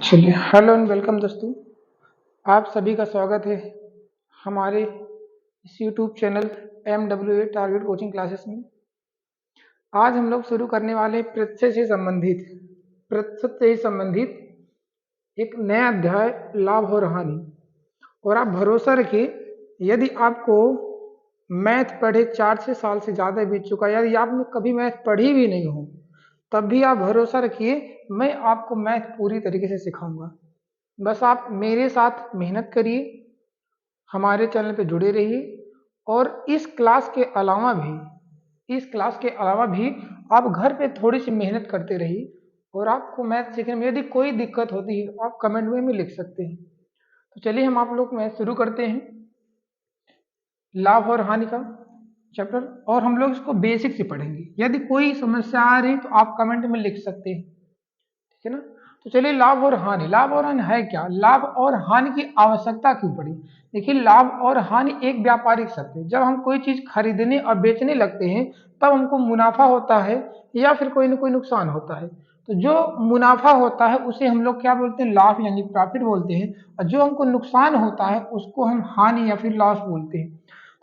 चलिए, hello and welcome दोस्तों। आप सभी का स्वागत है हमारे इस YouTube channel MWA target coaching classes में। आज हम लोग शुरू करने वाले हैं प्रतिशत से संबंधित एक नया अध्याय, लाभ और हानि। और आप भरोसा रखिए, यदि आपको मैथ पढ़े 4-6 साल से ज़्यादा बीत चुका है, यदि आपने कभी मैथ पढ़ी भी नहीं हो, तब भी आप भरोसा रखिए, मैं आपको मैथ पूरी तरीके से सिखाऊंगा। बस आप मेरे साथ मेहनत करिए, हमारे चैनल पे जुड़े रहिए और इस क्लास के अलावा भी आप घर पे थोड़ी सी मेहनत करते रहिए। और आपको मैथ सीखने में यदि कोई दिक्कत होती है आप कमेंट में लिख सकते हैं। तो चलिए हम आप लोग मैथ शुरू करते हैं, लाभ और हानि का चैप्टर। और हम लोग इसको बेसिक से पढ़ेंगे। यदि कोई समस्या आ रही तो आप कमेंट में लिख सकते हैं, ठीक है ना। तो चलिए, लाभ और हानि। लाभ और हानि है क्या? लाभ और हानि की आवश्यकता क्यों पड़ी? देखिए, लाभ और हानि एक व्यापारिक शब्द है। जब हम कोई चीज खरीदने और बेचने लगते हैं तब हमको मुनाफा होता है या फिर कोई ना कोई नुकसान होता है। तो जो मुनाफा होता है उसे हम लोग क्या बोलते हैं? लाभ यानी प्रॉफिट बोलते हैं। और जो हमको नुकसान होता है उसको हम हानि या फिर लॉस बोलते हैं।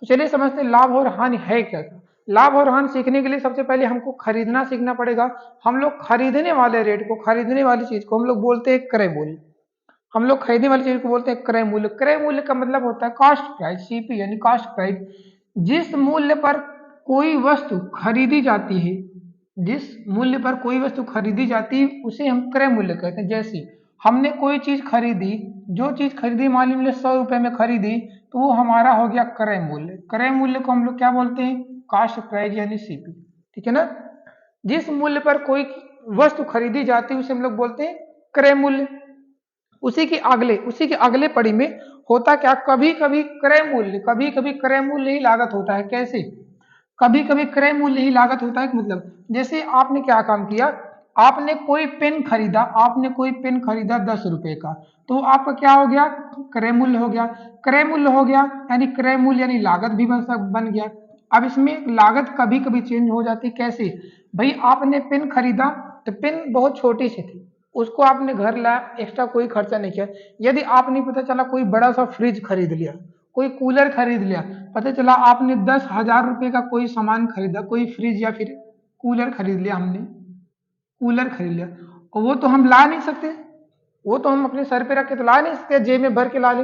तो चलिए समझते हैं लाभ और हानि है क्या। लाभ और हानि सीखने के लिए सबसे पहले हमको खरीदना सीखना पड़ेगा। हम लोग खरीदने वाले रेट को, खरीदने वाली चीज को हम लोग बोलते हैं क्रय मूल्य। हम लोग खरीदने वाली चीज को बोलते हैं क्रय मूल्य। क्रय मूल्य का मतलब होता है कॉस्ट प्राइस, CP यानी कॉस्ट प्राइस। जिस मूल्य पर कोई वस्तु खरीदी जाती है, जिस मूल्य पर कोई वस्तु खरीदी जाती है उसे हम क्रय मूल्य कहते हैं। जैसे हमने कोई चीज खरीदी, जो चीज खरीदी मान लीजिए 100 रुपए में खरीदी, तो वो हमारा हो गया क्रय मूल्य। क्रय मूल्य को हम लोग क्या बोलते हैं? कॉस्ट प्राइस यानी CP, ठीक है ना। जिस मूल्य पर कोई वस्तु खरीदी जाती है उसे हम लोग बोलते हैं क्रय मूल्य। उसी के अगले पड़ी में होता क्या, कभी कभी क्रय मूल्य ही लागत होता है। कैसे? कभी कभी क्रय मूल्य ही लागत होता है। मतलब जैसे आपने क्या काम किया, आपने कोई पेन खरीदा 10 रुपए का, तो आपका क्या हो गया? क्रय मूल्य हो गया। क्रय मूल्य हो गया यानी क्रय मूल्य यानी लागत भी बन गया। अब इसमें लागत कभी कभी चेंज हो जाती। कैसे? भाई आपने पेन खरीदा तो पेन बहुत छोटी सी थी, उसको आपने घर लाया, एक्स्ट्रा कोई खर्चा नहीं किया। यदि आप नहीं पता चला कोई बड़ा सा फ्रिज खरीद लिया, कोई कूलर खरीद लिया, पता चला आपने 10,000 रुपए का कोई सामान खरीदा, कोई फ्रिज या फिर कूलर खरीद लिया, और वो तो हम ला नहीं सकते, वो तो हम अपने सर पे रख के तो ला नहीं सकते, जेब में भर के ला ले।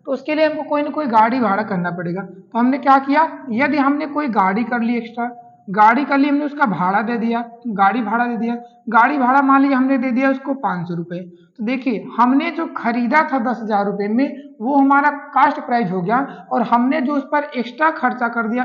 तो उसके लिए हमको कोई ना कोई गाड़ी भाड़ा करना पड़ेगा। तो हमने क्या किया, यदि हमने कोई गाड़ी कर ली, एक्स्ट्रा गाड़ी कर ली, हमने उसका भाड़ा दे दिया, गाड़ी भाड़ा दे दिया। गाड़ी भाड़ा मान लीजिए हमने दे दिया उसको 500 रुपए। तो देखिए, हमने जो खरीदा था 10,000 रुपए में, वो हमारा कास्ट प्राइस हो गया। और हमने जो उस पर एक्स्ट्रा खर्चा कर दिया,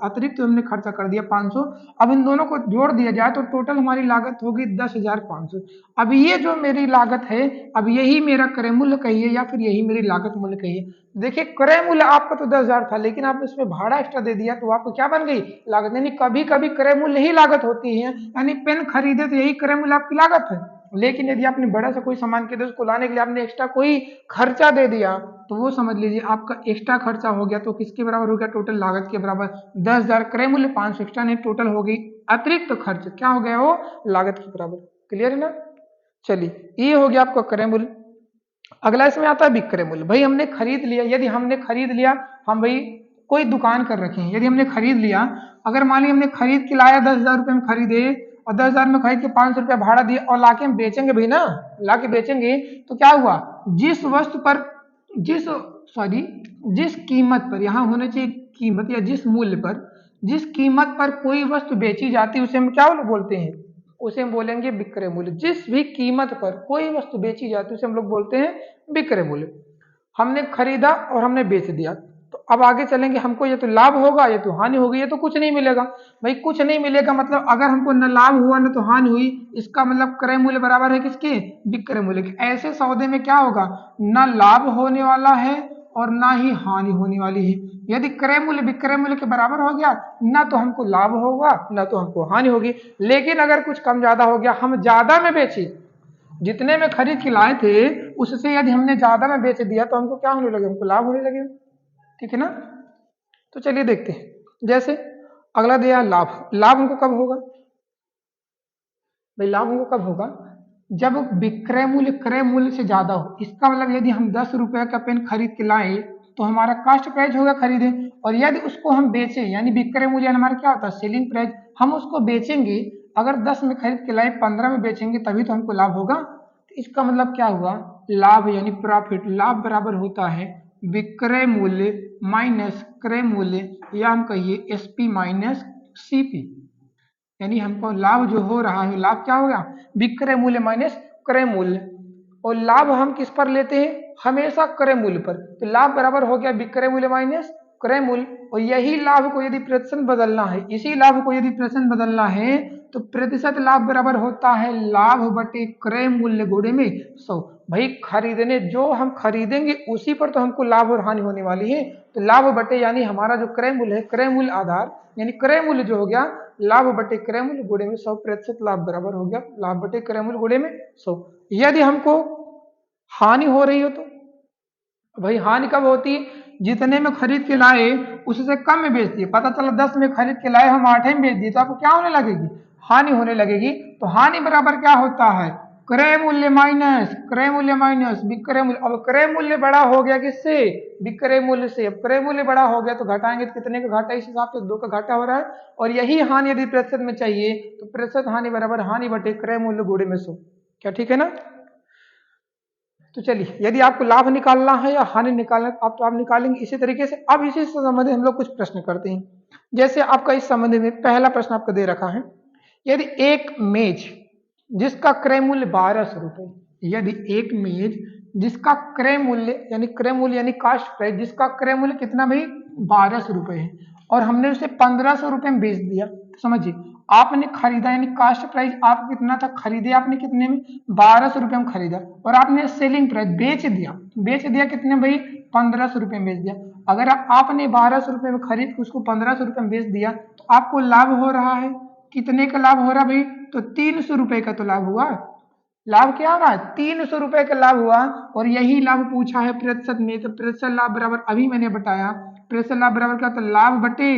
अतिरिक्त हमने खर्चा कर दिया 500। अब इन दोनों को जोड़ दिया जाए तो टोटल हमारी लागत होगी 10,500। अब ये जो मेरी लागत है, अब यही मेरा क्रय मूल्य कहिए या फिर यही मेरी लागत मूल्य कहिए। देखिए, क्रय मूल्य आपका तो 10,000 था, लेकिन आपने इसमें भाड़ा एक्स्ट्रा दे दिया तो आपको क्या बन गई? लागत। यानी कभी कभी क्रय मूल्य ही लागत होती है। यानी पेन खरीदे तो यही क्रय मूल्य आपकी लागत है। लेकिन यदि आपने बड़ा सा कोई सामान खरीदा, उसको लाने के लिए आपने एक्स्ट्रा कोई खर्चा दे दिया, तो वो समझ लीजिए आपका एक्स्ट्रा खर्चा हो गया। तो किसके बराबर हो गया? टोटल लागत के बराबर। 10,000 क्रय मूल्य, 500 एक्स्ट्रा, नहीं टोटल हो गई अतिरिक्त खर्च, क्या हो गया? वो लागत के बराबर। क्लियर है ना? चलिए, ये हो गया आपका क्रय मूल्य। अगला इसमें आता है विक्रय मूल्य। भाई हमने खरीद लिया, यदि हमने खरीद लिया, हम भाई कोई दुकान कर रखे हैं, यदि हमने खरीद लिया, अगर मान लीजिए हमने खरीद के लाया 10,000 रुपए में खरीदे, और 10,000 में खरीद के 500 रुपया भाड़ा दिए, और लाके हम बेचेंगे भाई ना, लाके बेचेंगे, तो क्या हुआ? जिस वस्तु पर जिस सॉरी जिस कीमत पर, यहाँ होना चाहिए कीमत, या जिस कीमत पर कोई वस्तु बेची जाती है उसे हम क्या बोलते हैं? उसे हम बोलेंगे विक्रय मूल्य। जिस भी कीमत पर कोई वस्तु बेची जाती है उसे हम लोग बोलते हैं विक्रय मूल्य। हमने खरीदा और हमने बेच दिया, तो अब आगे चलेंगे, हमको ये तो लाभ होगा, ये तो हानि होगी, ये तो कुछ नहीं मिलेगा। भाई कुछ नहीं मिलेगा मतलब अगर हमको न लाभ हुआ न तो हानि हुई, इसका मतलब क्रय मूल्य बराबर है किसके? विक्रय मूल्य के। ऐसे सौदे में क्या होगा? न लाभ होने वाला है और ना ही हानि होने वाली है। यदि क्रय मूल्य विक्रय मूल्य के बराबर हो गया, ना तो हमको लाभ होगा ना तो हमको हानि होगी। लेकिन अगर कुछ कम ज्यादा हो गया, हम ज्यादा में बेचे, जितने में खरीद के लाए थे उससे यदि हमने ज्यादा में बेच दिया, तो हमको क्या होने लगे? हमको लाभ होने लगे, ठीक है ना। तो चलिए देखते हैं। जैसे अगला दिया लाभ। लाभ हमको कब होगा? भाई लाभ हमको कब होगा? जब विक्रय मूल्य क्रय मूल्य से ज्यादा हो, इसका मतलब यदि हम 10 रुपए का पेन खरीद के लाए तो हमारा कास्ट प्राइस होगा खरीदे, और यदि उसको हम बेचें यानी विक्रय मूल्य हमारा क्या होता है सेलिंग प्राइस, हम उसको बेचेंगे अगर 10 में खरीद के लाए 15 में बेचेंगे तभी तो हमको लाभ होगा। तो इसका मतलब क्या हुआ, लाभ यानी प्रॉफिट, लाभ बराबर होता है विक्रय मूल्य माइनस क्रय मूल्य, या हम कहिए एसपी माइनस सीपी, यानी हमको लाभ जो हो रहा है लाभ क्या होगा विक्रय मूल्य माइनस क्रय मूल्य, और लाभ हम किस पर लेते हैं हमेशा क्रय मूल्य पर, तो लाभ बराबर हो गया विक्रय मूल्य माइनस क्रय मूल्य। और यही लाभ को यदि प्रतिशत बदलना है, इसी लाभ को यदि प्रतिशत बदलना है तो प्रतिशत लाभ बराबर होता है लाभ बटे क्रय मूल्य गुणे में 100। भाई खरीदने जो हम खरीदेंगे उसी पर तो हमको लाभ और हानि होने वाली है, तो लाभ बटे यानी हमारा जो क्रय मूल्य है क्रय मूल्य आधार यानी क्रय मूल्य जो हो गया लाभ बटे क्रय मूल्य गुणे में 100% लाभ बराबर हो गया लाभ बटे क्रय मूल्य गुणे में 100। यदि हमको हानि हो रही हो तो भाई हानि कब होती है, जितने में खरीद के लाए उससे कम में बेच दिए, पता चला 10 में खरीद के लाए हम 8 में बेच दिए तो आपको क्या होने लगेगी हानि होने लगेगी। तो हानि बराबर क्या होता है क्रय मूल्य माइनस विक्रय मूल्य। अब क्रय मूल्य बड़ा हो गया किससे विक्रय मूल्य से, अब क्रय मूल्य बड़ा हो गया तो घटाएंगे तो कितने का घाटा, इस हिसाब से 2 का घाटा हो रहा है। और यही हानि यदि प्रतिशत में चाहिए तो प्रतिशत हानि बराबर हानि बटे क्रय मूल्य गुणे में 100। क्या ठीक है ना। तो चलिए यदि आपको लाभ निकालना है या हानि निकालना है आप तो आप निकालेंगे इसी तरीके से। अब इसी से संबंधित हम लोग कुछ प्रश्न करते हैं, जैसे आपका इस संबंध में पहला प्रश्न आपको दे रखा है, यदि एक मेज जिसका क्रय मूल्य 1200 रुपए, यदि एक मेज जिसका क्रय मूल्य यानी कास्ट प्राइस जिसका क्रय मूल्य कितना भाई 1200 रुपए है और हमने उसे 1500 रुपए में बेच दिया, तो समझिए आपने खरीदा यानी कास्ट प्राइस आप कितना था खरीदे आपने कितने में 1200 रुपए में खरीदा, और आपने सेलिंग प्राइस बेच दिया कितने भाई 1500 रुपए में बेच दिया। अगर आपने 1200 रुपए में खरीद के उसको 1500 रुपए में बेच दिया तो आपको लाभ हो रहा है, कितने का लाभ हो रहा भाई तो 300 रुपए का तो लाभ हुआ। लाभ क्या होगा 300 रुपए का लाभ हुआ, और यही लाभ पूछा है प्रतिशत में, तो प्रतिशत लाभ बराबर अभी मैंने बताया प्रतिशत लाभ बराबर क्या होता है लाभ बटे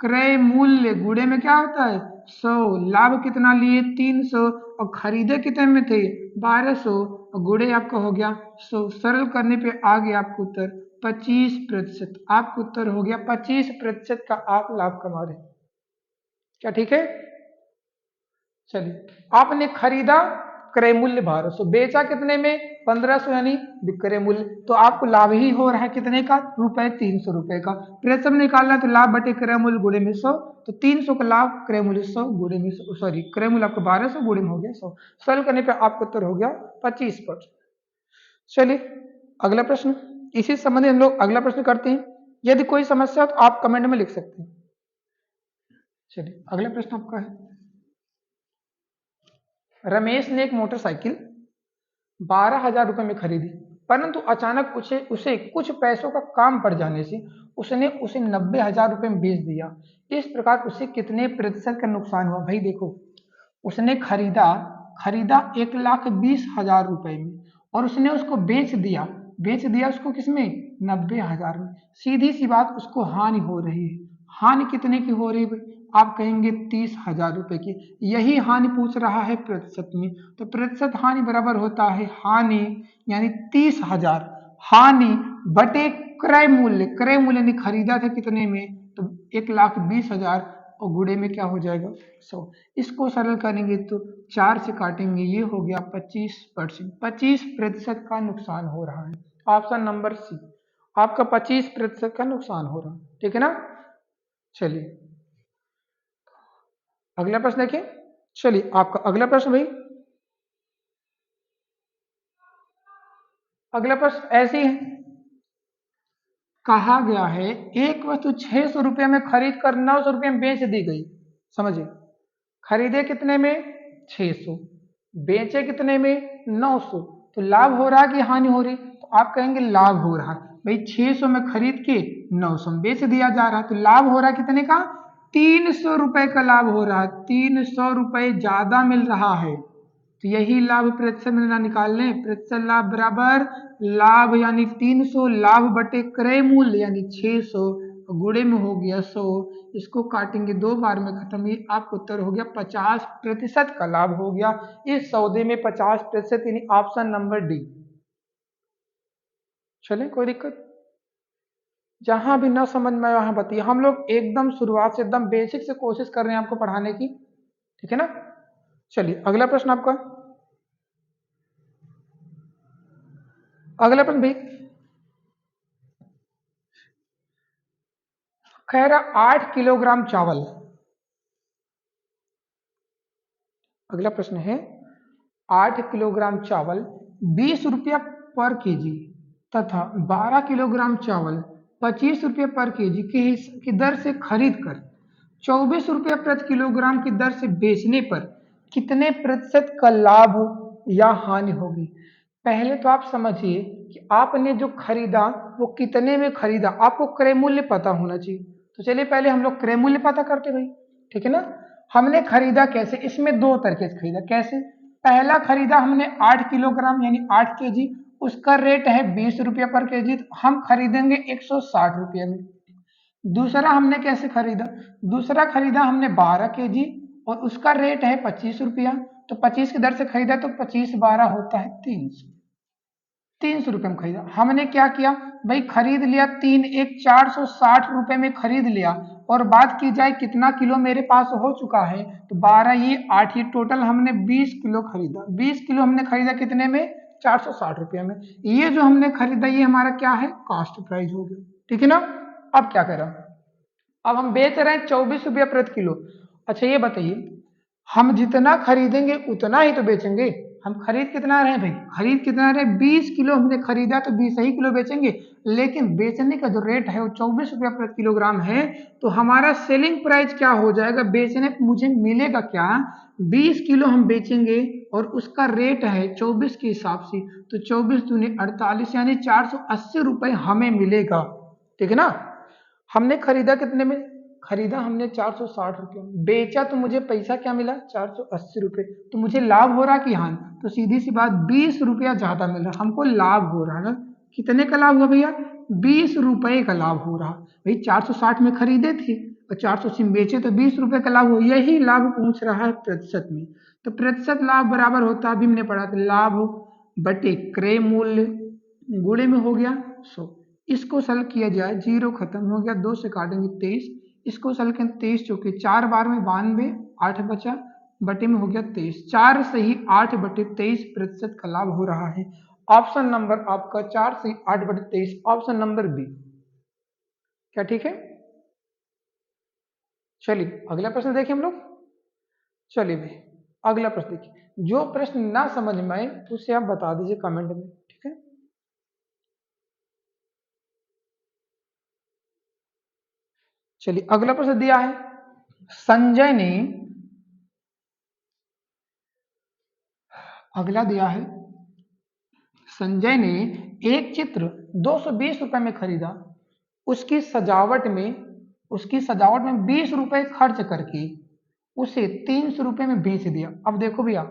क्रय मूल्य गुणे में क्या होता है 100। लाभ कितना लिए 300 और खरीदे कितने में थे 1200 और गुणे आपका हो गया 100। सरल करने पे आ गया आपको उत्तर 25%, आपको उत्तर हो गया 25% का आप लाभ कमा रहे। क्या ठीक है। चलिए आपने खरीदा क्रय मूल्य 1200 बेचा कितने में 1500 यानी विक्रय मूल्य, तो आपको लाभ ही हो रहा है कितने का रुपए 300 रुपए का। प्रतिशत निकालना तो लाभ बटे क्रय मूल्य गुणे में 100, तो 300 का लाभ क्रय मूल्य 100 गुणे में सॉरी क्रय मूल्य आपका 1200 गुणे में हो गया 100। सरल करने पर आपका उत्तर हो गया 25%। चलिए अगला प्रश्न, इसी संबंधित हम लोग अगला प्रश्न करते हैं। यदि कोई समस्या तो आप कमेंट में लिख सकते हैं। चलिए अगला प्रश्न आपका है, रमेश ने एक मोटरसाइकिल 12,000 रुपए में खरीदी, परंतु अचानक उसे कुछ पैसों का काम पड़ जाने से उसने उसे 90,000 रुपए में बेच दिया। इस प्रकार उसे कितने प्रतिशत का नुकसान हुआ। भाई देखो उसने खरीदा 1,20,000 रुपए में और उसने उसको बेच दिया उसको किसमें 90,000 में। सीधी सी बात उसको हानि हो रही है। हानि कितने की हो रही है आप कहेंगे 30,000 रुपए की, यही हानि पूछ रहा है प्रतिशत में, तो प्रतिशत हानि बराबर होता है हानि यानी 30,000 हानि बटे क्रय मूल्य ने खरीदा था कितने में तो 1,20,000 और गुणे में क्या हो जाएगा 100। इसको सरल करेंगे तो 4 से काटेंगे ये हो गया 25%, 25% का नुकसान हो रहा है। ऑप्शन नंबर सी आपका 25% का नुकसान हो रहा है, ठीक है ना। चलिए अगला प्रश्न देखिए। चलिए आपका अगला प्रश्न भाई, अगला प्रश्न ऐसे ही है, कहा गया है एक वस्तु 600 रुपये में खरीद कर 900 रुपये में बेच दी गई। समझिए खरीदे कितने में 600 बेचे कितने में 900, तो लाभ हो रहा है कि हानि हो रही, तो आप कहेंगे लाभ हो रहा है। भाई 600 में खरीद के 900 में बेच दिया जा रहा है तो लाभ हो रहा है कितने का 300 रुपए का लाभ हो रहा है, 300 रुपए ज्यादा मिल रहा है। तो यही लाभ प्रतिशत में ना निकाल लें, प्रतिशत लाभ बराबर लाभ यानी 300 लाभ बटे क्रय मूल्य यानी 600 गुणे में हो गया 100, इसको काटेंगे 2 बार में खत्म, ये आपका उत्तर हो गया 50% का लाभ हो गया इस सौदे में 50%, यानी ऑप्शन नंबर डी। चले कोई दिक्कत? जहां भी ना समझ में आए वहां बताइए, हम लोग एकदम शुरुआत से एकदम बेसिक से कोशिश कर रहे हैं आपको पढ़ाने की, ठीक है ना। चलिए अगला प्रश्न आपका, अगला प्रश्न भाई कह रहा 8 किलोग्राम चावल, अगला प्रश्न है 8 किलोग्राम चावल 20 रुपया पर केजी तथा 12 किलोग्राम चावल 25 रुपये पर केजी की दर से खरीद कर 24 रुपये प्रति किलोग्राम की दर से बेचने पर कितने प्रतिशत का लाभ या हानि होगी। पहले तो आप समझिए कि आपने जो खरीदा वो कितने में खरीदा, आपको क्रय मूल्य पता होना चाहिए। तो चलिए पहले हम लोग क्रय मूल्य पता करते भाई, ठीक है ना। हमने खरीदा कैसे, इसमें दो तरीके से खरीदा। कैसे, पहला खरीदा हमने 8 किलोग्राम यानी 8 केजी, उसका रेट है 20 रुपया पर केजी, तो हम खरीदेंगे 160 रुपये में। दूसरा हमने कैसे खरीदा, दूसरा खरीदा हमने 12 केजी और उसका रेट है 25 रुपया, तो 25 की दर से खरीदा तो 25 12 होता है 300 रुपये में खरीदा। हमने क्या किया भाई, खरीद लिया 3 1 460 रुपए में खरीद लिया, और बात की जाए कितना किलो मेरे पास हो चुका है, तो 12 ये 8 ये टोटल हमने 20 किलो खरीदा। 20 किलो हमने खरीदा कितने में, 460 रुपये में। ये जो हमने खरीदा ये हमारा क्या है, कॉस्ट प्राइस हो गया, ठीक है ना। अब क्या करें, अब हम बेच रहे हैं 24 रुपया प्रति किलो। अच्छा ये बताइए, हम जितना खरीदेंगे उतना ही तो बेचेंगे। हम खरीद कितना रहे भाई, खरीद कितना रहे 20 किलो हमने खरीदा तो 20 ही किलो बेचेंगे, लेकिन बेचने का जो रेट है वो 24 रुपया प्रति किलोग्राम है। तो हमारा सेलिंग प्राइस क्या हो जाएगा, बेचने पे मुझे मिलेगा क्या, 20 किलो हम बेचेंगे और उसका रेट है 24 के हिसाब से, तो 24 दूनी 48 यानी 480 रुपए हमें मिलेगा, ठीक है ना। हमने खरीदा कितने में, खरीदा हमने 460 रुपये, बेचा तो मुझे पैसा क्या मिला 480 रुपये, तो मुझे लाभ हो रहा कि हानि, तो सीधी सी बात 20 रुपया ज्यादा मिल रहा, हमको लाभ हो रहा है ना। कितने का लाभ हुआ भैया, 20 रुपए का लाभ हो रहा। भाई 460 में खरीदे थे और 480 में बेचे तो 20 रुपए का लाभ हो, यही लाभ पूछ रहा है प्रतिशत में। तो प्रतिशत लाभ बराबर होता है, अभी हमने पढ़ा था, लाभ बटे क्रय मूल्य गुणे में हो गया 100। इसको सल किया जाए, जीरो खत्म हो गया, 2 से काटेंगे 23, इसको सल के 23 चौके 4 बार में 92, 8 बचा, बटे में हो गया 23, 4 से ही 8 बटे 23 प्रतिशत का लाभ हो रहा है। ऑप्शन नंबर आपका 4 से 8 बटे 23, ऑप्शन नंबर बी। क्या ठीक है, चलिए अगला प्रश्न देखिए हम लोग। चलिए भाई अगला प्रश्न देखिए, जो प्रश्न ना समझ में आए उसे आप बता दीजिए कमेंट में, ठीक है। चलिए अगला प्रश्न दिया है, संजय ने, अगला दिया है, संजय ने एक चित्र 220 रुपए में खरीदा, उसकी सजावट में 20 रुपए खर्च करके उसे 300 रुपए में बेच दिया। अब देखो भैया,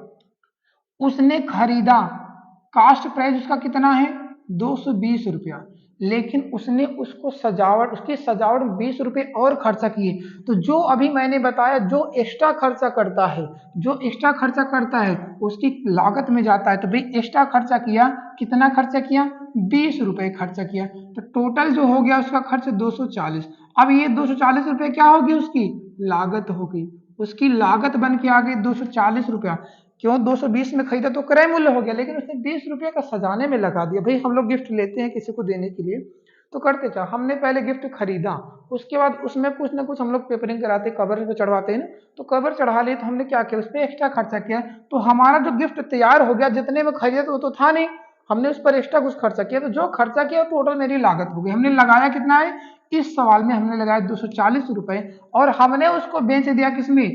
उसने खरीदा, कास्ट प्राइस उसका कितना है 220 रुपया, लेकिन उसने उसकी सजावट में 20 रुपए और खर्चा किए। तो जो अभी मैंने बताया, जो एक्स्ट्रा खर्चा करता है, जो एक्स्ट्रा खर्चा करता है उसकी लागत में जाता है। तो भाई एक्स्ट्रा खर्चा किया, कितना खर्चा किया, 20 रुपए खर्चा किया, तो टोटल जो हो गया उसका खर्च 240। अब ये 240 रुपए क्या होगी, उसकी लागत होगी, उसकी लागत बन के आ गई 240 रुपया। क्यों, 220 में खरीदा तो क्रय मूल्य हो गया, लेकिन उसने 20 रुपये का सजाने में लगा दिया। भाई हम लोग गिफ्ट लेते हैं किसी को देने के लिए, तो करते क्या, हमने पहले गिफ्ट खरीदा, उसके बाद उसमें कुछ ना कुछ हम लोग पेपरिंग कराते, कवर पे चढ़वाते हैं ना, तो कवर चढ़ा लिए तो हमने क्या किया, उस पर एक्स्ट्रा खर्चा किया, तो हमारा जो गिफ्ट तैयार हो गया, जितने में खरीदे तो वो तो था नहीं, हमने उस पर एक्स्ट्रा कुछ खर्चा किया, तो जो खर्चा किया टोटल मेरी लागत हो गई। हमने लगाया कितना है, इस सवाल में हमने लगाया 240 रुपए, और हमने उसको बेच दिया किसमें,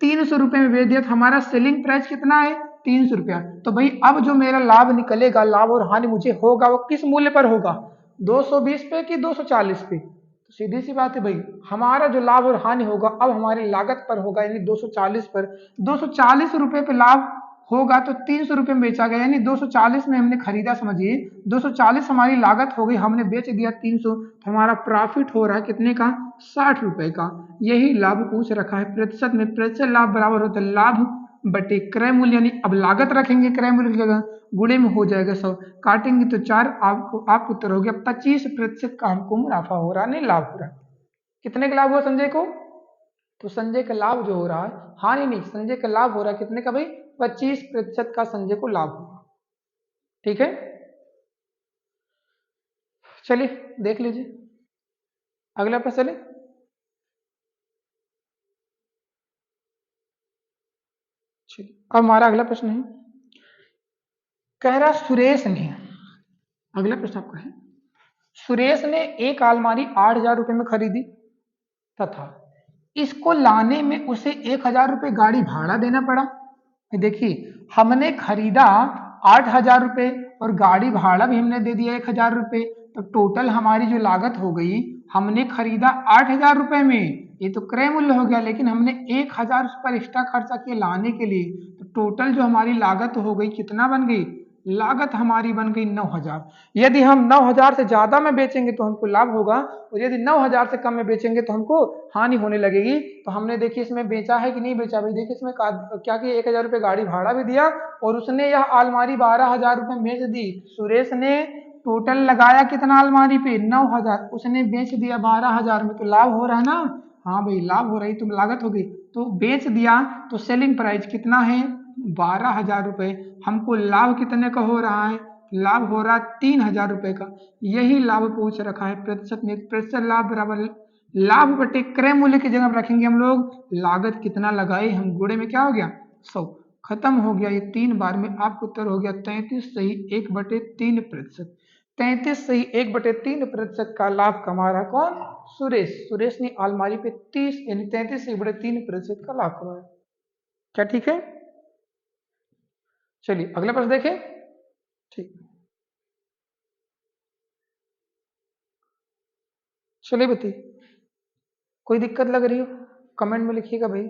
300 रुपए में बेच दिया, तो हमारा सेलिंग प्राइस कितना है 300 रुपया। तो भाई अब जो मेरा लाभ निकलेगा, लाभ और हानि मुझे होगा, वो किस मूल्य पर होगा, 220 पे कि 240 पे। तो सीधी सी बात है भाई, हमारा जो लाभ और हानि होगा अब हमारी लागत पर होगा, यानी 240 पर। 240 रुपए पे लाभ होगा तो 300 रुपये में बेचा गया, यानी 240 में हमने खरीदा, समझिए 240 हमारी लागत हो गई, हमने बेच दिया 300, तो हमारा प्रॉफिट हो रहा है कितने का, 60 रुपए का। यही लाभ पूछ रखा है प्रतिशत में। प्रतिशत लाभ बराबर होता है लाभ बटे क्रय मूल्य, यानी अब लागत रखेंगे क्रय मूल्य की जगह, गुणे में हो जाएगा 100, काटेंगे तो 4, आपको उत्तर हो गया 25% का हमको मुनाफा हो रहा है, नहीं लाभ हो रहा है। कितने का लाभ हुआ संजय को, तो संजय का लाभ जो हो रहा है, हानि नहीं, संजय का लाभ हो रहा है कितने का भाई, 25% का संजय को लाभ होगा। ठीक है, चलिए देख लीजिए अगला प्रश्न चले। अब हमारा अगला प्रश्न है, कह रहा सुरेश ने, अगला प्रश्न आपका है, सुरेश ने एक अलमारी 8,000 रुपए में खरीदी तथा इसको लाने में उसे 1,000 रुपये गाड़ी भाड़ा देना पड़ा। देखिए हमने खरीदा 8,000 रुपये और गाड़ी भाड़ा भी हमने दे दिया 1,000 रुपये, तो टोटल हमारी जो लागत हो गई, हमने खरीदा 8,000 रुपये में, ये तो क्रय मूल्य हो गया, लेकिन हमने 1,000 उस पर एक्स्ट्रा खर्चा किया लाने के लिए, तो टोटल जो हमारी लागत हो गई कितना बन गई, लागत हमारी बन गई 9,000। यदि हम 9,000 से ज्यादा में बेचेंगे तो हमको लाभ होगा, और यदि 9,000 से कम में बेचेंगे तो हमको हानि होने लगेगी। तो हमने देखिए इसमें बेचा है कि नहीं बेचा भाई, देखिए इसमें क्या किया, 1,000 रुपये गाड़ी भाड़ा भी दिया और उसने यह अलमारी 12,000 रुपये में बेच दी। सुरेश ने टोटल लगाया कितना अलमारी पे, 9,000, उसने बेच दिया 12,000 में, तो लाभ हो रहा है ना, हाँ भाई लाभ हो रही, तो लागत हो गई, तो बेच दिया, तो सेलिंग प्राइस कितना है, 12,000 रुपये। हमको लाभ कितने का हो रहा है, लाभ हो रहा है 3,000 रुपये का। यही लाभ पूछ रखा है प्रतिशत में, प्रतिशत लाभ बराबर लाभ बटे क्रय मूल्य की जगह रखेंगे हम लोग, लागत कितना लगाए हम, गुणे में क्या हो गया 100, खत्म हो गया ये 3 बार में। आपको उत्तर हो गया 33 सही 1/3%। 33 सही 1/3% का लाभ कमा रहा कौन, सुरेश। सुरेश ने अलमारी पे 30 यानी 33 सही 1/3% का लाभ कमाया। क्या ठीक है, चलिए अगला प्रश्न देखें। ठीक, चलिए बताइए, कोई दिक्कत लग रही हो कमेंट में लिखिएगा भाई, है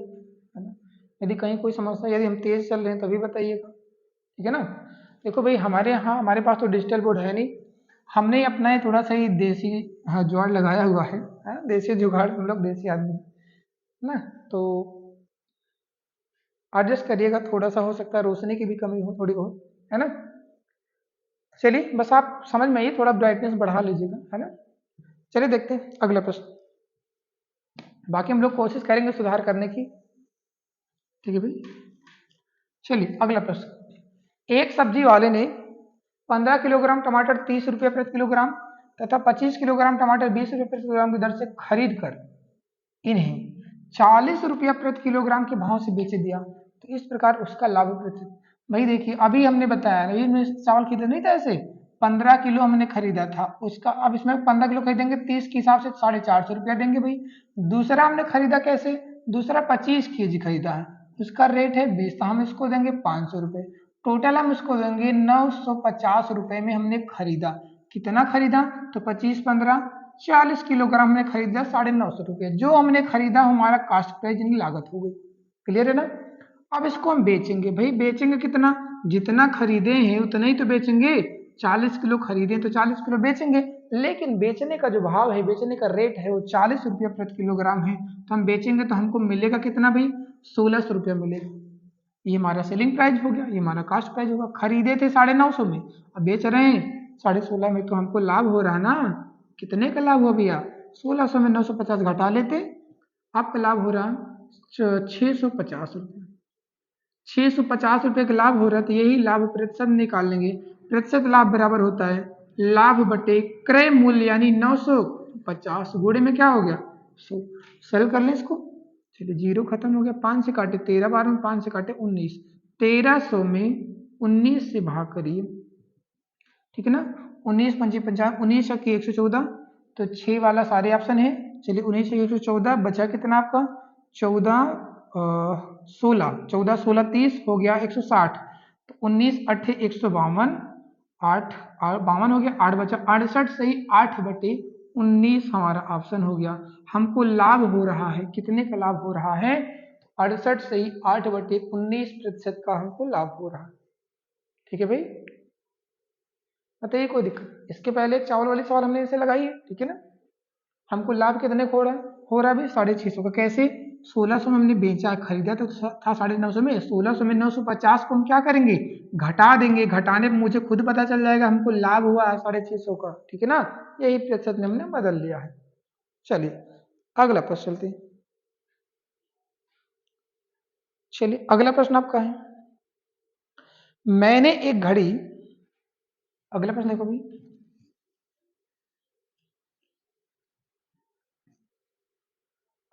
ना, यदि कहीं कोई समस्या, यदि हम तेज चल रहे हैं तभी बताइएगा, ठीक है ना। देखो भाई हमारे यहाँ, हमारे पास तो डिजिटल बोर्ड है नहीं, हमने अपना ये थोड़ा सा ही देसी, हाँ जुगाड़ लगाया हुआ है ना? देसी जुगाड़, हम लोग देसी आदमी है ना, तो एडजस्ट करिएगा, थोड़ा सा हो सकता है रोशनी की भी कमी हो थोड़ी बहुत, है ना। चलिए बस आप समझ में आइए, थोड़ा ब्राइटनेस बढ़ा लीजिएगा, है ना। चलिए देखते हैं अगला प्रश्न, बाकी हम लोग कोशिश करेंगे सुधार करने की, ठीक है भाई। चलिए अगला प्रश्न, एक सब्जी वाले ने 15 किलोग्राम टमाटर 30 रुपये प्रति किलोग्राम तथा 25 किलोग्राम टमाटर 20 रुपये प्रति किलोग्राम की दर से खरीद कर इन्हें 40 रुपया प्रति किलोग्राम के भाव से बेच दिया, तो इस प्रकार उसका लाभ प्रतिशत। भाई देखिए अभी हमने बताया, अभी हमने चावल खरीदा नहीं था, ऐसे 15 किलो हमने खरीदा था उसका, अब इसमें 15 किलो खरीदेंगे 30 के हिसाब से 450 रुपया देंगे भाई। दूसरा हमने खरीदा कैसे, दूसरा 25 केजी खरीदा है, उसका रेट है 20, तो हम इसको देंगे 500 रुपये, टोटल हम इसको देंगे 950 रुपये में हमने खरीदा। कितना खरीदा, तो 25 15 40 किलोग्राम हमने खरीदा 950 रुपये, जो हमने खरीदा हमारा कास्ट प्राइस यानी लागत हो गई। क्लियर है ना। अब इसको हम बेचेंगे, भाई बेचेंगे कितना, जितना खरीदे हैं उतना ही तो बेचेंगे, 40 किलो खरीदे तो 40 किलो बेचेंगे, लेकिन बेचने का जो भाव है, बेचने का रेट है वो 40 रुपया प्रति किलोग्राम है, तो हम बेचेंगे तो हमको मिलेगा कितना भाई, 1600 रुपया मिलेगा। ये हमारा सेलिंग प्राइस हो गया, ये हमारा कास्ट प्राइस होगा। खरीदे थे 950 में, अब बेच रहे हैं 16.5 में, तो हमको लाभ हो रहा है ना। कितने का लाभ हुआ भैया, 1600 में 950 घटा लेते, आपका लाभ हो रहा है 650 रुपये। 650 रुपये का लाभ हो रहा है, तो यही लाभ प्रतिशत निकाल लेंगे। प्रतिशत लाभ बराबर होता है लाभ बटे क्रय मूल्य, यानी 950 गुणे में क्या हो गया 100। सरल कर लें इसको, चलिए जीरो खत्म हो गया, 5 से काटे 13 बार में, 5 से काटे 19, 1300 में 19 से भाग करिए, ठीक है ना। 19 पंचे 50, 19 की 114, तो 6 वाला सारे ऑप्शन है। चलिए 19 की 114 बचा कितना आपका 14 16, 14 16 30 हो गया 160, तो 19 8 152, 8 52 हो गया, 8 बचा 68 सही 8/19 हमारा ऑप्शन हो गया। हमको लाभ हो रहा है, कितने का लाभ हो रहा है, 68 से ही 8/19% का हमको लाभ हो रहा है। ठीक है भाई, बताइए कोई दिक्कत? इसके पहले चावल वाले सवाल हमने इसे लगाई है, ठीक है ना। हमको लाभ कितने को हो रहा है भाई 650 का। कैसे? 1600 में हमने बेचा खरीदा तो था 950 में, 1600 में 950 को हम क्या करेंगे, घटा देंगे। घटाने पर मुझे खुद पता चल जाएगा हमको लाभ हुआ है 650 का, ठीक है ना। यही प्रतिशत में हमने बदल लिया है। चलिए अगला प्रश्न चलते हैं। चलिए अगला प्रश्न आपका है, मैंने एक घड़ी, अगला प्रश्न देखो भी,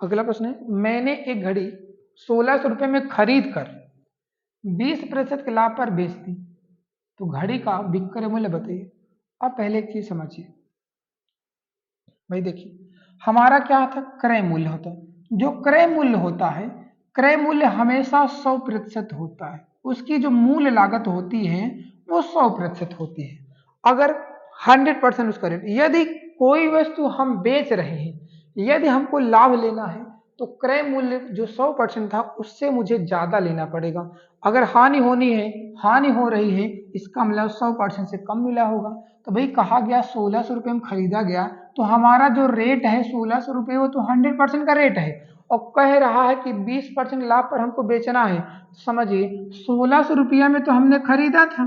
अगला प्रश्न है, मैंने एक घड़ी 1600 रुपये में खरीद कर 20% के लाभ पर बेच दी, तो घड़ी का विक्रय मूल्य बताइए। अब पहले एक चीज समझिए भाई, देखिए हमारा क्या था, क्रय मूल्य होता है। जो क्रय मूल्य होता है, क्रय मूल्य हमेशा 100% होता है। उसकी जो मूल लागत होती है वो 100% होती है। अगर 100% उसका रेट, यदि कोई वस्तु हम बेच रहे हैं, यदि हमको लाभ लेना है तो क्रय मूल्य जो 100% था उससे मुझे ज्यादा लेना पड़ेगा। अगर हानि होनी है, हानि हो रही है, इसका मतलब 100% से कम मिला होगा। तो भाई कहा गया 1600 रुपये में खरीदा गया, तो हमारा जो रेट है 1600 रुपये वो तो 100% का रेट है, और कह रहा है कि 20% लाभ पर हमको बेचना है। समझिए 1600 रुपया में तो हमने खरीदा था,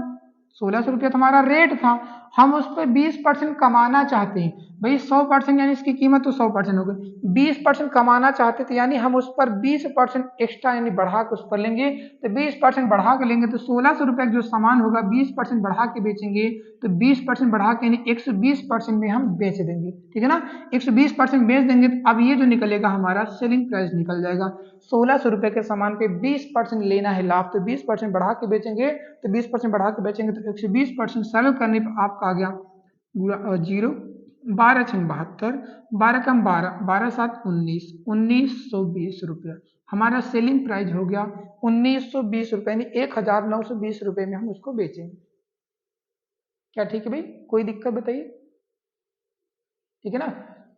1600 रुपया तो हमारा रेट था, हम उस पर 20% कमाना चाहते हैं। भाई 100% यानी इसकी कीमत तो 100% हो गई, 20% कमाना चाहते थे यानी हम उस पर 20% एक्स्ट्रा यानी बढ़ा के उस पर लेंगे। तो 20% बढ़ा के लेंगे तो 1600 रुपये जो सामान होगा 20% बढ़ा के बेचेंगे, तो 20% बढ़ा के यानी 120% में हम बेच देंगे, ठीक है ना। 120% बेच देंगे तो अब ये जो निकलेगा हमारा सेलिंग प्राइस निकल जाएगा। 1600 रुपये के सामान पे 20% लेना है लाभ, तो 20% बढ़ा के बेचेंगे, तो 20% बढ़ा के बेचेंगे तो 120% सरल करने पर आपका आ गया जीरो, 12×6 = 72, 12×12, 12×7 = 19, 1920 रुपया हमारा सेलिंग प्राइस हो गया। 1920 रुपये यानी 1920 रुपये में हम उसको बेचेंगे। क्या ठीक है भाई, कोई दिक्कत बताइए? ठीक है ना।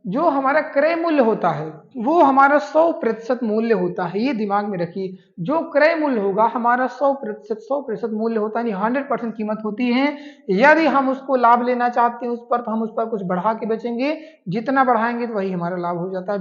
जो हमारा क्रय मूल्य होता है वो हमारा 100% मूल्य होता है, ये दिमाग में रखिए। जो क्रय मूल्य होगा हमारा 100% मूल्य होता है, यानी 100% कीमत होती है। यदि हम उसको लाभ लेना चाहते हैं उस पर, तो हम उस पर कुछ बढ़ा के बेचेंगे, जितना बढ़ाएंगे तो वही हमारा लाभ हो जाता है।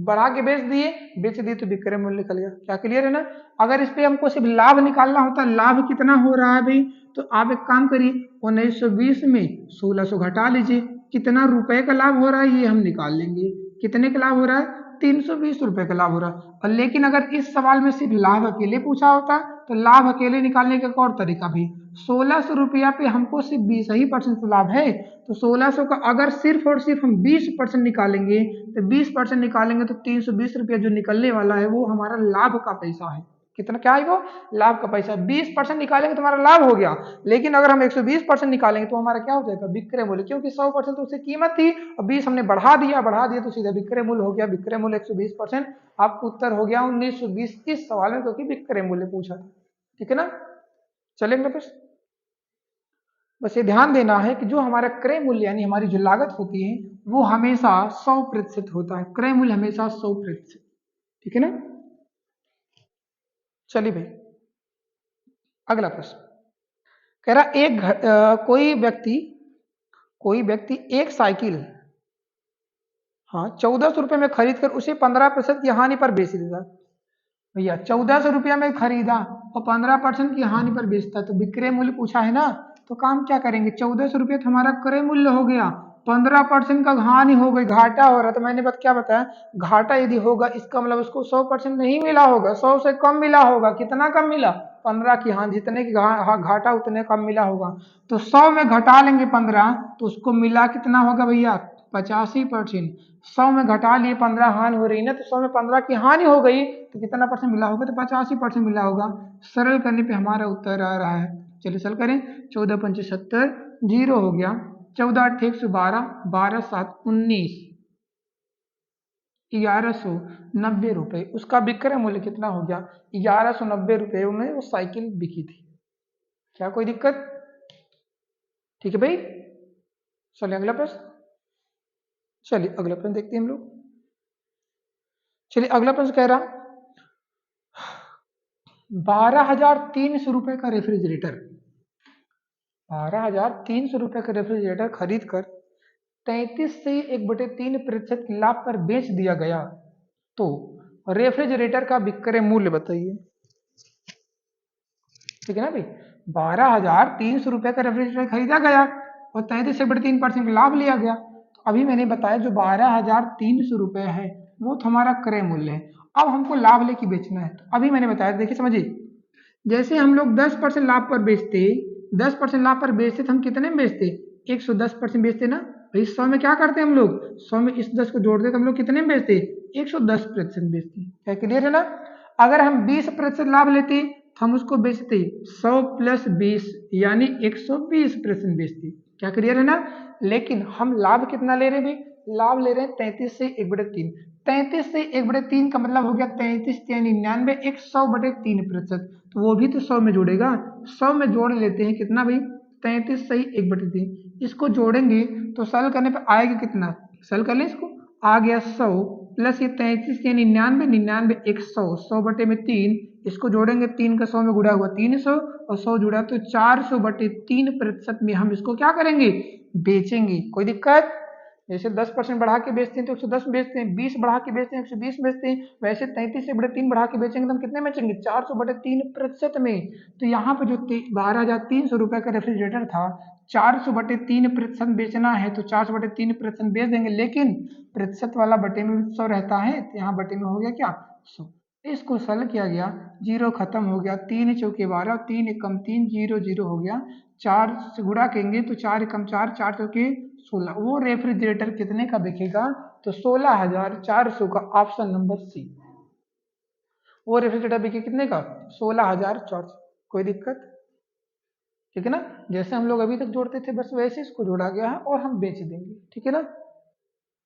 बढ़ा के बेच दिए तो विक्रय मूल्य निकल गया। क्या क्लियर है ना। अगर इस पे हमको सिर्फ लाभ निकालना होता, लाभ कितना हो रहा है भाई, तो आप एक काम करिए 1920 में 1600 घटा लीजिए, कितना रुपए का लाभ हो रहा है ये हम निकाल लेंगे। कितने का लाभ हो रहा है, 320 रुपए का लाभ हो रहा है। और लेकिन अगर इस सवाल में सिर्फ लाभ अकेले पूछा होता तो लाभ अकेले निकालने का एक और तरीका भी, 1600 रुपया पे हमको सिर्फ 20% लाभ है, तो 1600 का अगर सिर्फ और सिर्फ हम 20% निकालेंगे, तो 20% निकालेंगे तो 320 रुपया जो निकलने वाला है वो हमारा लाभ का पैसा है। कितना क्या है वो, लाभ का पैसा। 20% निकालेंगे तो हमारा लाभ हो गया, लेकिन अगर हम 120% निकालेंगे तो हमारा क्या हो जाएगा, विक्रय मूल्य, क्योंकि 100% तो उससे कीमत थी और 20 हमने बढ़ा दिया तो सीधा विक्रय मूल्य हो गया। विक्रय मूल्य 120%, आपका उत्तर हो गया 1920 इस सवाल में, क्योंकि विक्रय मूल्य पूछा था। ठीक है ना। चलेंगे बस ये ध्यान देना है कि जो हमारा क्रय मूल्य यानी हमारी जो लागत होती है वो हमेशा 100% होता है, क्रय मूल्य हमेशा 100%। ठीक है ना। चलिए भाई अगला प्रश्न कह रहा, कोई व्यक्ति एक साइकिल, हाँ 1400 रुपये में खरीद कर उसे 15% की हानि पर बेच देता। भैया 1400 रुपया में खरीदा और 15% की हानि पर बेचता, तो विक्रय मूल्य पूछा है ना। तो काम क्या करेंगे, 1400 रुपये तो हमारा क्रय मूल्य हो गया, 15% का हानि हो गई, घाटा हो रहा। तो मैंने क्या बताया, घाटा यदि होगा इसका मतलब उसको 100% नहीं मिला होगा, 100 से कम मिला होगा। कितना कम मिला, 15 की हानि, जितने की घाटा उतने कम मिला होगा। तो 100 में घटा लेंगे 15, तो उसको मिला कितना होगा भैया, 85%। 100 में घटा लिए 15 हानि हो रही ना, तो 100 में 15 की हानि हो गई तो कितना परसेंट मिला होगा, तो 85% मिला होगा। सरल करने पे हमारा उत्तर आ रहा है, चलिए सरल करें, 14×5 = 70, जीरो हो गया, 14×8 = 112, 12×7 = 19, 1190 रुपये उसका विक्रय मूल्य कितना हो गया, 1190 रुपये में वो साइकिल बिकी थी। क्या कोई दिक्कत? ठीक है भाई। चलिए अगला प्रश्न, देखते हैं हम लोग। चलिए अगला प्रश्न कह रहा, 12,300 रुपए का रेफ्रिजरेटर, 12,300 रुपए का रेफ्रिजरेटर खरीद कर 33 से 1/3% लाभ पर बेच दिया गया, तो रेफ्रिजरेटर का विक्रय मूल्य बताइए। ठीक है ना भाई, 12,300 रुपए का रेफ्रिजरेटर खरीदा गया और 33 से 3% लाभ लिया गया। तो अभी मैंने बताया जो 12,300 रुपए है वो तो हमारा क्रय मूल्य है। अब हमको लाभ लेके बेचना है, तो अभी मैंने बताया, देखिए समझिए, जैसे हम लोग 10% लाभ पर बेचते, 10% लाभ पर बेचते तो हम कितने में बेचते, 110% बेचते ना भाई। 100 में क्या करते हैं हम लोग, 100 में इस 10 को जोड़ते तो हम लोग कितने में बेचते, 110% बेचते। क्या क्लियर है ना। अगर हम 20% लाभ लेते तो हम उसको बेचते 100 + 20 यानी 120% बेचते। क्या क्लियर है ना। लेकिन हम लाभ कितना ले रहे हैं भाई, लाभ ले रहे हैं 33 से 1/3। 33 से 1/3 का मतलब हो गया 33 × 99, 100/3%, तो वो भी तो 100 में जोड़ेगा। 100 में जोड़ लेते हैं कितना भाई, 33 सही 1/3। इसको जोड़ेंगे तो सरल करने पर आएगा कितना, सरल कर लें इसको, आ गया 100 प्लस ये 33 या 99, 99 100, 100/3, इसको जोड़ेंगे 3 का 100 में गुणा हुआ 300 और 100 जुड़ा तो 400/3% में हम इसको क्या करेंगे, बेचेंगे। कोई दिक्कत, जैसे 10% बढ़ा के बेचते हैं तो 110 में बेचते हैं, 20 बढ़ा के बेचते हैं 120 में बेचते हैं, वैसे 33 से 3 बढ़ा के बेचेंगे तो हम कितने में बेचेंगे, 400/3% में। तो यहाँ पे जो 12,300 रुपए का रेफ्रिजरेटर था, 400/3% बेचना है तो 400/3% बेच देंगे, लेकिन प्रतिशत वाला बटे में 100 रहता है, तो यहाँ बटे में हो गया क्या 100। इसको सरल किया गया, जीरो खत्म हो गया, 3 चौके 12, 3 एकम 3, 0 0 हो गया, 4 से गुणा करेंगे तो 4 एकम 4, 4 चौके 16। वो रेफ्रिजरेटर कितने का बिकेगा, तो 16,400 का, ऑप्शन नंबर सी। वो रेफ्रिजरेटर बिके कितने का, 16,400। कोई दिक्कत, ठीक है ना। जैसे हम लोग अभी तक जोड़ते थे बस वैसे इसको जोड़ा गया है और हम बेच देंगे। ठीक है ना।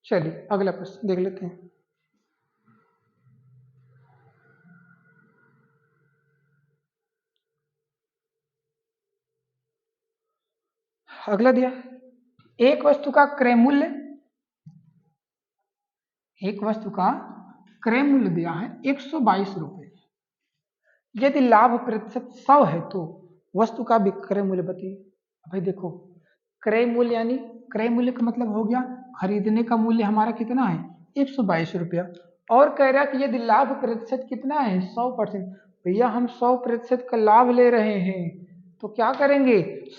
चलिए अगला प्रश्न देख लेते हैं। अगला दिया, एक वस्तु का क्रय मूल्य, एक वस्तु का क्रय मूल्य दिया है 122 रुपए। यदि लाभ प्रतिशत 100 है तो वस्तु का विक्रय मूल्य बताइए। भाई देखो, क्रय मूल्य यानी, क्रय मूल्य का मतलब हो गया खरीदने का मूल्य हमारा कितना है 122 रुपया, और कह रहा कि यदि लाभ प्रतिशत कितना है 100%। भैया हम 100% का लाभ ले रहे हैं तो क्या करेंगे,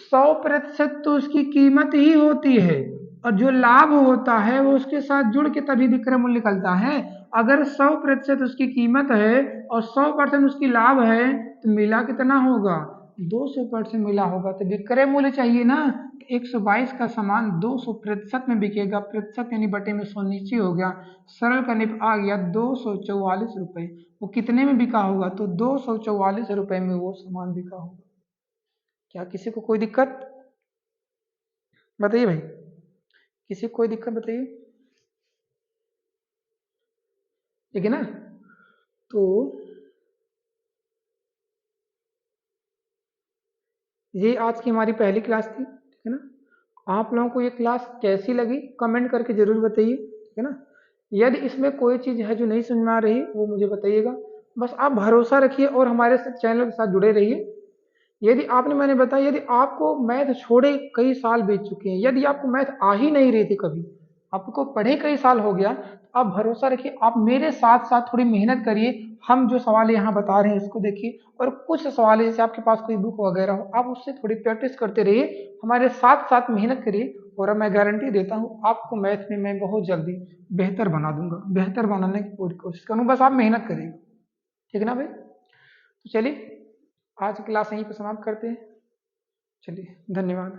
100% तो उसकी कीमत ही होती है, और जो लाभ होता है वो उसके साथ जुड़ के तभी विक्रय मूल्य निकलता है। अगर 100% उसकी कीमत है और 100% उसकी लाभ है तो मिला कितना होगा, 200% मिला होगा। तो विक्रय मूल्य चाहिए ना, 122 का सामान 200% में बिकेगा, प्रतिशत यानी बटे में 100 नीचे हो गया, सरल करने पर आ गया 244 रुपए। वो कितने में बिका होगा, तो 244 रुपए में वो सामान बिका होगा। क्या किसी को कोई दिक्कत बताइए भाई, किसी को कोई दिक्कत बताइए, ठीक है ना। तो ये आज की हमारी पहली क्लास थी, ठीक है ना। आप लोगों को ये क्लास कैसी लगी कमेंट करके जरूर बताइए, ठीक है ना। यदि इसमें कोई चीज़ है जो नहीं समझ में आ रही वो मुझे बताइएगा। बस आप भरोसा रखिए और हमारे चैनल के साथ जुड़े रहिए। यदि आपने, मैंने बताया, यदि आपको मैथ छोड़े कई साल बीत चुके हैं, यदि आपको मैथ आ ही नहीं रही थी कभी, आपको पढ़े कई साल हो गया, तो आप भरोसा रखिए, आप मेरे साथ साथ थोड़ी मेहनत करिए। हम जो सवाल यहाँ बता रहे हैं उसको देखिए, और कुछ सवाल जैसे आपके पास कोई बुक वगैरह हो, आप उससे थोड़ी प्रैक्टिस करते रहिए, हमारे साथ साथ मेहनत करिए, और अब मैं गारंटी देता हूँ आपको मैथ में मैं बहुत जल्दी बेहतर बना दूंगा, बेहतर बनाने की पूरी कोशिश करूँ, बस आप मेहनत करिएगा। ठीक है ना भाई। तो चलिए आज क्लास यहीं पर समाप्त करते हैं। चलिए धन्यवाद।